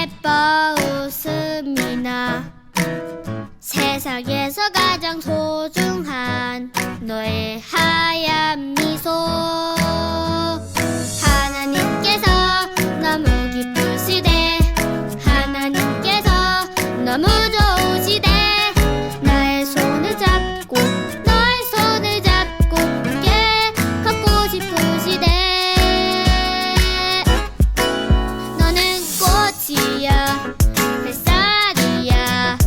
예뻐 웃음이나 세상에서 가장 소중한 너의 하얀 미소 하나님께서 너무 기쁘시대 하나님께서 너무 좋으시대 나의 손을 잡고 너의 손을 잡고 함께 걷고 싶으시대 너는 꽃이야 햇살이야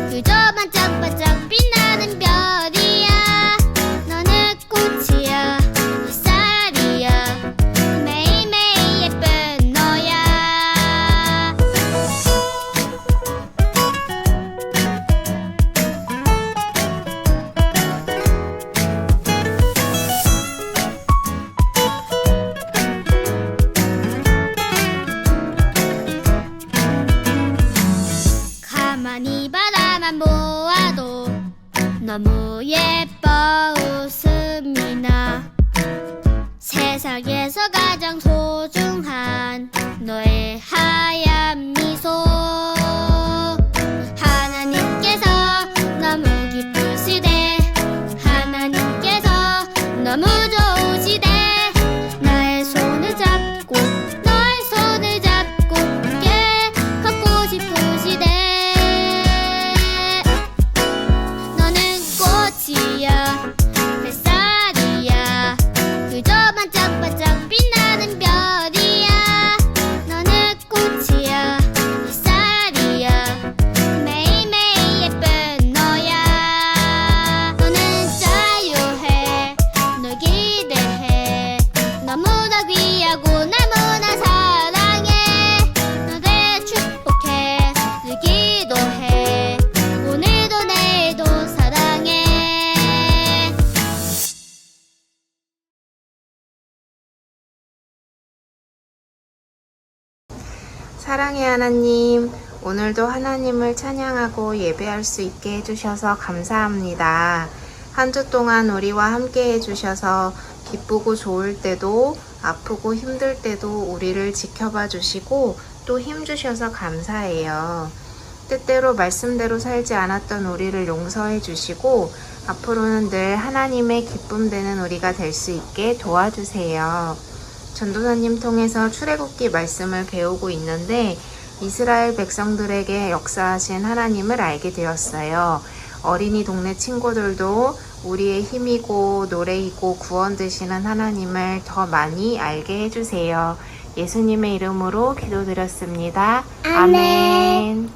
그저 반짝반짝 빛나는 별이야 너는 꽃이야 햇살이야 매일매일 예쁜 너야 가만히 바라만 보아도 너무 예뻐 웃음이나 세상에서 가장 소중한 너의 하얀 미소 하나님께서 너무 기쁘시대 하나님께서 너무 좋으시대 나의 손을 잡고 너의 손을 잡고 함께 걷고 싶으시대 너는 꽃이야 햇살이야 그저 반짝반짝 빛나는 별이야 너는 꽃이야 햇살이야 매일매일 예쁜 너야 너는 자유해 널 기대해 너무나 귀하고 너무나 사랑해 너를 축복해 늘 기도해 오늘도 내일도 사랑해 사랑의 하나님, 오늘도 하나님을 찬양하고 예배할 수 있게 해주셔서 감사합니다. 한 주 동안 우리와 함께 해주셔서 기쁘고 좋을 때도 아프고 힘들 때도 우리를 지켜봐 주시고 또 힘주셔서 감사해요. 때때로 말씀대로 살지 않았던 우리를 용서해 주시고 앞으로는 늘 하나님의 기쁨 되는 우리가 될 수 있게 도와주세요. 전도사님 통해서 출애굽기 말씀을 배우고 있는데 이스라엘 백성들에게 역사하신 하나님을 알게 되었어요. 어린이 동네 친구들도 우리의 힘이고 노래이고 구원 되시는 하나님을 더 많이 알게 해주세요. 예수님의 이름으로 기도드렸습니다. 아멘.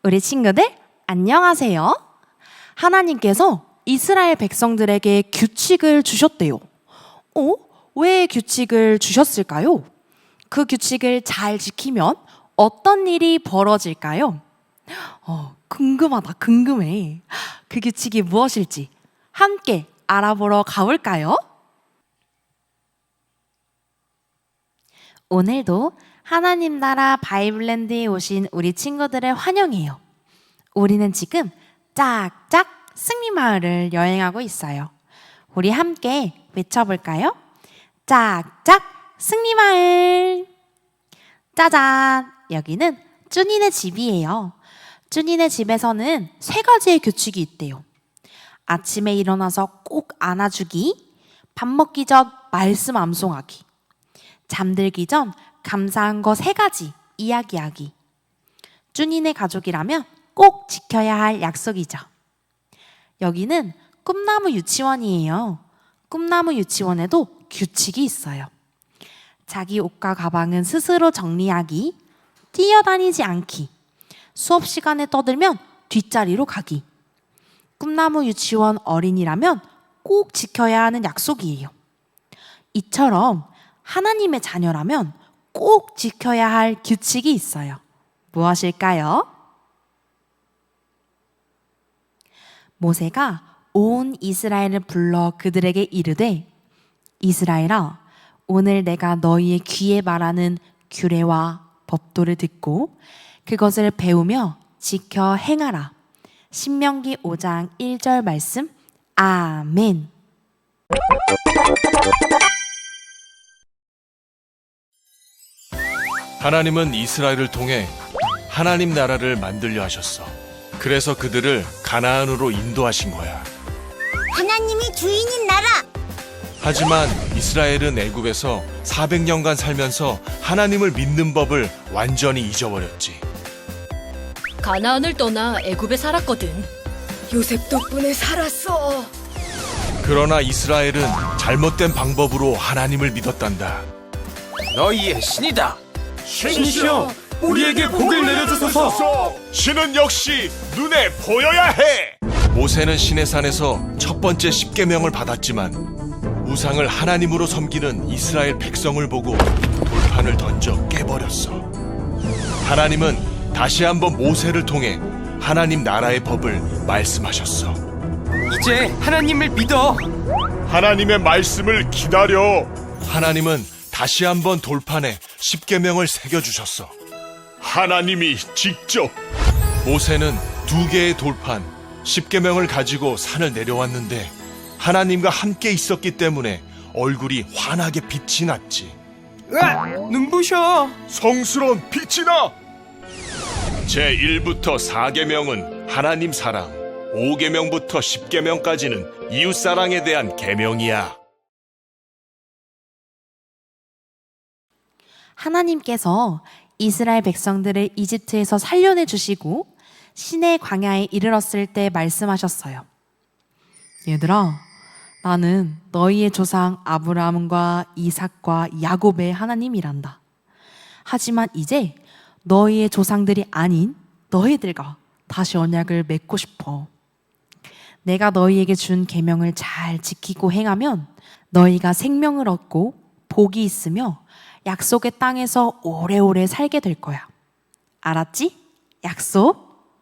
우리 친구들 안녕하세요. 하나님께서 이스라엘 백성들에게 규칙을 주셨대요. 왜 규칙을 주셨을까요? 그 규칙을 잘 지키면 어떤 일이 벌어질까요? 궁금하다, 궁금해. 그 규칙이 무엇일지 함께 알아보러 가볼까요? 오늘도 하나님 나라 바이블랜드에 오신 우리 친구들을 환영해요. 우리는 지금 짝짝 승리마을을 여행하고 있어요. 우리 함께 외쳐볼까요? 짝짝 승리마을. 짜잔, 여기는 쭈니네 집이에요. 쭈니네 집에서는 3가지의 규칙이 있대요. 아침에 일어나서 꼭 안아주기, 밥 먹기 전 말씀 암송하기, 잠들기 전 감사한 거 3가지 이야기하기. 쭈니네 가족이라면 꼭 지켜야 할 약속이죠. 여기는 꿈나무 유치원이에요. 꿈나무 유치원에도 규칙이 있어요. 자기 옷과 가방은 스스로 정리하기, 뛰어다니지 않기, 수업 시간에 떠들면 뒷자리로 가기. 꿈나무 유치원 어린이라면 꼭 지켜야 하는 약속이에요. 이처럼 하나님의 자녀라면 꼭 지켜야 할 규칙이 있어요. 무엇일까요? 모세가 온 이스라엘을 불러 그들에게 이르되 이스라엘아 오늘 내가 너희의 귀에 말하는 규례와 법도를 듣고 그것을 배우며 지켜 행하라. 신명기 5장 1절 말씀. 아멘. 하나님은 이스라엘을 통해 하나님 나라를 만들려 하셨어. 그래서 그들을 가나안으로 인도하신 거야. 하나님이 주인인 나라. 하지만 이스라엘은 애굽에서 400년간 살면서 하나님을 믿는 법을 완전히 잊어버렸지. 가나안을 떠나 애굽에 살았거든. 요셉 덕분에 살았어. 그러나 이스라엘은 잘못된 방법으로 하나님을 믿었단다. 너희의 신이다. 신이시여, 우리에게 복을 내려주소서. 신은 역시 눈에 보여야 해. 모세는 시내산에서 첫 번째 십계명을 받았지만 우상을 하나님으로 섬기는 이스라엘 백성을 보고 돌판을 던져 깨버렸어. 하나님은 다시 한번 모세를 통해 하나님 나라의 법을 말씀하셨어. 이제 하나님을 믿어. 하나님의 말씀을 기다려. 하나님은 다시 한번 돌판에 십계명을 새겨주셨어. 하나님이 직접. 모세는 2개의 돌판, 십계명을 가지고 산을 내려왔는데 하나님과 함께 있었기 때문에 얼굴이 환하게 빛이 났지. 눈부셔. 성스러운 빛이 나. 제1부터 4계명은 하나님 사랑, 5계명부터 10계명까지는 이웃사랑에 대한 계명이야. 하나님께서 이스라엘 백성들을 이집트에서 살려내 주시고 시내 광야에 이르렀을 때 말씀하셨어요. 얘들아, 나는 너희의 조상 아브라함과 이삭과 야곱의 하나님이란다. 하지만 이제 너희의 조상들이 아닌 너희들과 다시 언약을 맺고 싶어. 내가 너희에게 준 계명을 잘 지키고 행하면 너희가 생명을 얻고 복이 있으며 약속의 땅에서 오래오래 살게 될 거야. 알았지? 약속?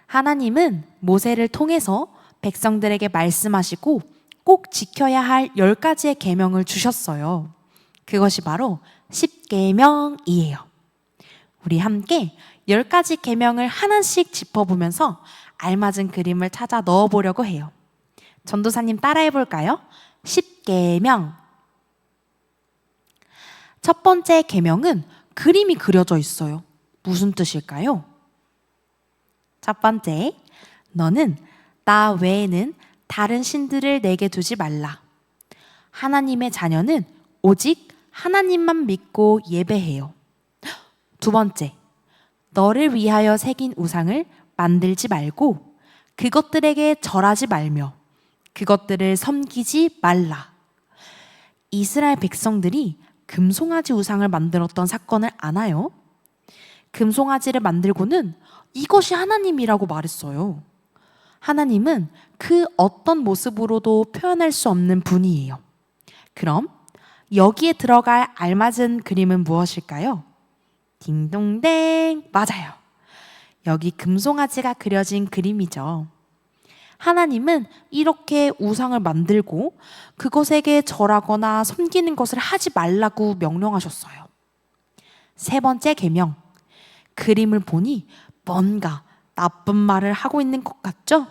하나님은 모세를 통해서 백성들에게 말씀하시고 꼭 지켜야 할 10가지의 계명을 주셨어요. 그것이 바로 10계명이에요. 우리 함께 10가지 계명을 하나씩 짚어보면서 알맞은 그림을 찾아 넣어보려고 해요. 전도사님 따라해 볼까요? 10계명. 첫 번째 계명은 그림이 그려져 있어요. 무슨 뜻일까요? 첫 번째, 너는 나 외에는 다른 신들을 내게 두지 말라. 하나님의 자녀는 오직 하나님만 믿고 예배해요. 두 번째, 너를 위하여 새긴 우상을 만들지 말고 그것들에게 절하지 말며 그것들을 섬기지 말라. 이스라엘 백성들이 금송아지 우상을 만들었던 사건을 아나요? 금송아지를 만들고는 이것이 하나님이라고 말했어요. 하나님은 그 어떤 모습으로도 표현할 수 없는 분이에요. 그럼 여기에 들어갈 알맞은 그림은 무엇일까요? 딩동댕, 맞아요. 여기 금송아지가 그려진 그림이죠. 하나님은 이렇게 우상을 만들고 그것에게 절하거나 섬기는 것을 하지 말라고 명령하셨어요. 세 번째 계명, 그림을 보니 뭔가 나쁜 말을 하고 있는 것 같죠?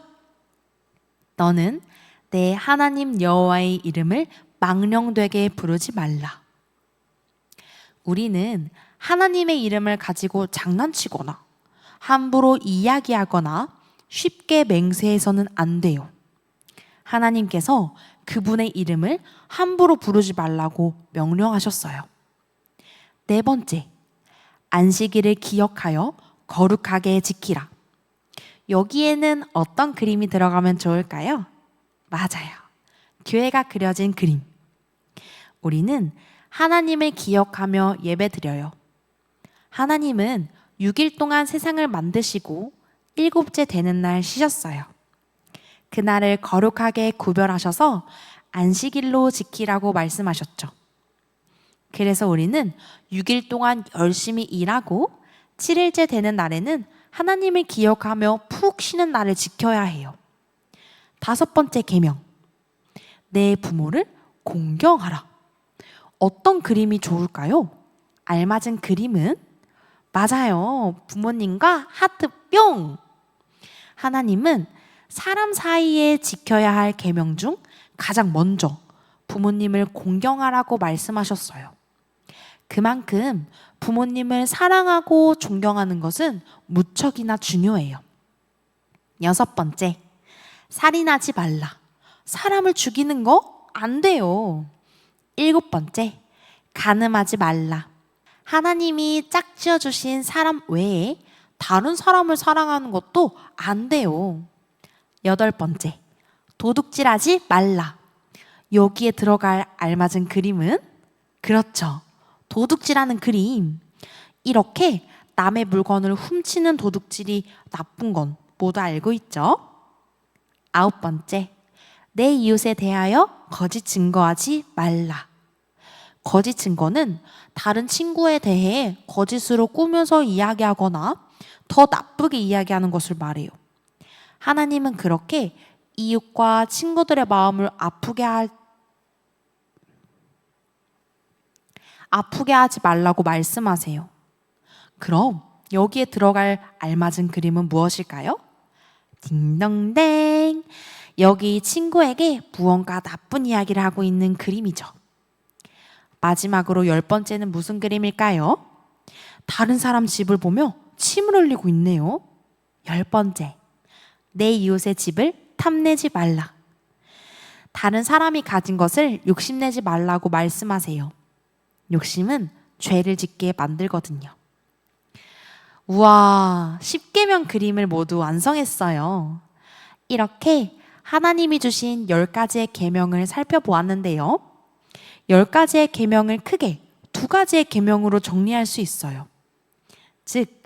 너는 내 하나님 여호와의 이름을 망령되게 부르지 말라. 우리는 하나님의 이름을 가지고 장난치거나 함부로 이야기하거나 쉽게 맹세해서는 안 돼요. 하나님께서 그분의 이름을 함부로 부르지 말라고 명령하셨어요. 네 번째, 안식일을 기억하여 거룩하게 지키라. 여기에는 어떤 그림이 들어가면 좋을까요? 맞아요. 교회가 그려진 그림. 우리는 하나님을 기억하며 예배드려요. 하나님은 6일 동안 세상을 만드시고 7째 되는 날 쉬셨어요. 그날을 거룩하게 구별하셔서 안식일로 지키라고 말씀하셨죠. 그래서 우리는 6일 동안 열심히 일하고 7일째 되는 날에는 하나님을 기억하며 푹 쉬는 날을 지켜야 해요. 5번째 계명, 내 부모를 공경하라. 어떤 그림이 좋을까요? 알맞은 그림은? 맞아요. 부모님과 하트 뿅! 하나님은 사람 사이에 지켜야 할 계명 중 가장 먼저 부모님을 공경하라고 말씀하셨어요. 그만큼 부모님을 사랑하고 존경하는 것은 무척이나 중요해요. 6번째, 살인하지 말라. 사람을 죽이는 거 안 돼요. 7번째, 간음하지 말라. 하나님이 짝지어 주신 사람 외에 다른 사람을 사랑하는 것도 안 돼요. 8번째, 도둑질하지 말라. 여기에 들어갈 알맞은 그림은 그렇죠. 도둑질하는 그림. 이렇게 남의 물건을 훔치는 도둑질이 나쁜 건 모두 알고 있죠? 9번째, 내 이웃에 대하여 거짓 증거하지 말라. 거짓 증거는 다른 친구에 대해 거짓으로 꾸며서 이야기하거나 더 나쁘게 이야기하는 것을 말해요. 하나님은 그렇게 이웃과 친구들의 마음을 아프게 하지 말라고 말씀하세요. 그럼 여기에 들어갈 알맞은 그림은 무엇일까요? 딩동댕! 여기 친구에게 무언가 나쁜 이야기를 하고 있는 그림이죠. 마지막으로 10번째는 무슨 그림일까요? 다른 사람 집을 보며 침을 흘리고 있네요. 10번째, 내 이웃의 집을 탐내지 말라. 다른 사람이 가진 것을 욕심내지 말라고 말씀하세요. 욕심은 죄를 짓게 만들거든요. 우와, 10계명 그림을 모두 완성했어요. 이렇게 하나님이 주신 10가지의 계명을 살펴보았는데요. 10가지의 계명을 크게 2가지의 계명으로 정리할 수 있어요. 즉,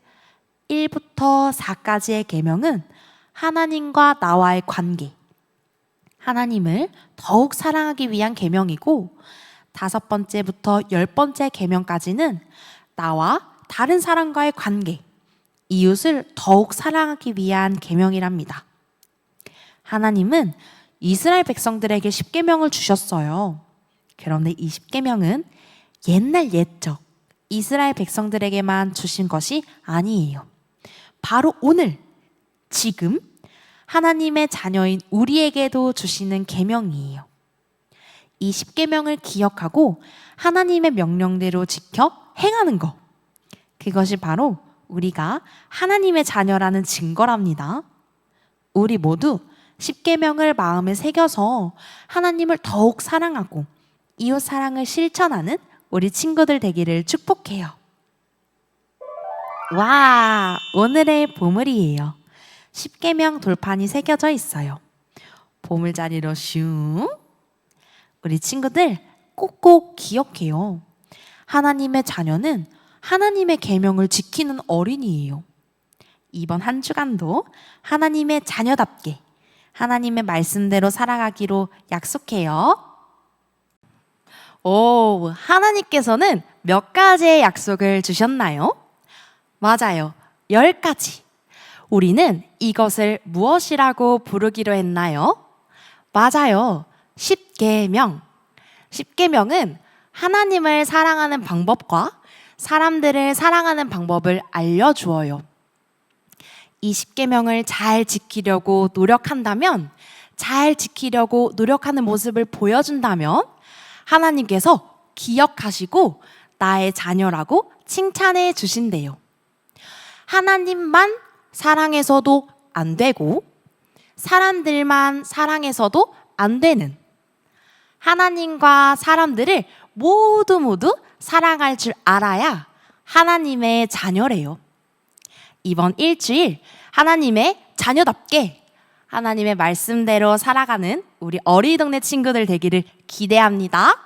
1부터 4까지의 계명은 하나님과 나와의 관계, 하나님을 더욱 사랑하기 위한 계명이고, 5번째부터 10번째 계명까지는 나와 다른 사람과의 관계, 이웃을 더욱 사랑하기 위한 계명이랍니다. 하나님은 이스라엘 백성들에게 10계명을 주셨어요. 그런데 이 10계명은 옛날 옛적 이스라엘 백성들에게만 주신 것이 아니에요. 바로 오늘, 지금 하나님의 자녀인 우리에게도 주시는 계명이에요. 이 10계명을 기억하고 하나님의 명령대로 지켜 행하는 것, 그것이 바로 우리가 하나님의 자녀라는 증거랍니다. 우리 모두 10계명을 마음에 새겨서 하나님을 더욱 사랑하고 이웃 사랑을 실천하는 우리 친구들 되기를 축복해요. 와, 오늘의 보물이에요. 10계명 돌판이 새겨져 있어요. 보물자리로 슝. 우리 친구들 꼭꼭 기억해요. 하나님의 자녀는 하나님의 계명을 지키는 어린이에요. 이번 한 주간도 하나님의 자녀답게 하나님의 말씀대로 살아가기로 약속해요. 오, 하나님께서는 몇 가지의 약속을 주셨나요? 맞아요. 10가지. 우리는 이것을 무엇이라고 부르기로 했나요? 맞아요. 10계명. 10계명은 하나님을 사랑하는 방법과 사람들을 사랑하는 방법을 알려주어요. 이 10계명을 잘 지키려고 노력한다면, 잘 지키려고 노력하는 모습을 보여준다면 하나님께서 기억하시고 나의 자녀라고 칭찬해 주신대요. 하나님만 사랑해서도 안 되고 사람들만 사랑해서도 안 되는, 하나님과 사람들을 모두 사랑할 줄 알아야 하나님의 자녀래요. 이번 일주일 하나님의 자녀답게 하나님의 말씀대로 살아가는 우리 어린이 동네 친구들 되기를 기대합니다.